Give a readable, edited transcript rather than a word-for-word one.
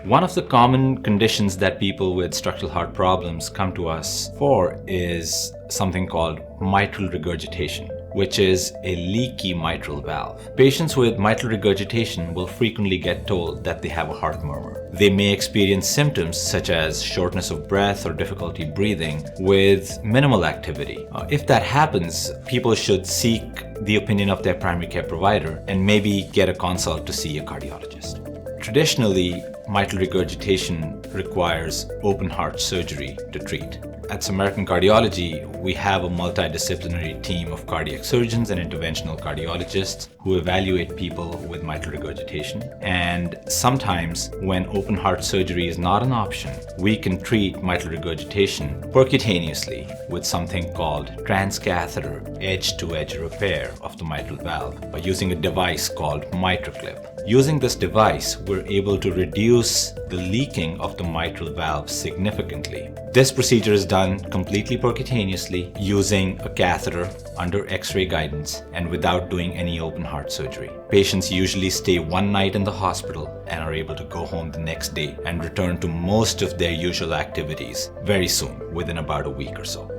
One of the common conditions that people with structural heart problems come to us for is something called mitral regurgitation, which is a leaky mitral valve. Patients with mitral regurgitation will frequently get told that they have a heart murmur. They may experience symptoms such as shortness of breath or difficulty breathing with minimal activity. If that happens, people should seek the opinion of their primary care provider and maybe get a consult to see a cardiologist. Traditionally, mitral regurgitation requires open heart surgery to treat. At Samaritan Cardiology, we have a multidisciplinary team of cardiac surgeons and interventional cardiologists who evaluate people with mitral regurgitation. And sometimes, when open heart surgery is not an option, we can treat mitral regurgitation percutaneously with something called transcatheter edge-to-edge repair of the mitral valve by using a device called MitraClip. Using this device, we're able to reduce the leaking of the mitral valve significantly. This procedure is done completely percutaneously using a catheter under X-ray guidance and without doing any open heart surgery. Patients usually stay one night in the hospital and are able to go home the next day and return to most of their usual activities very soon, within about a week or so.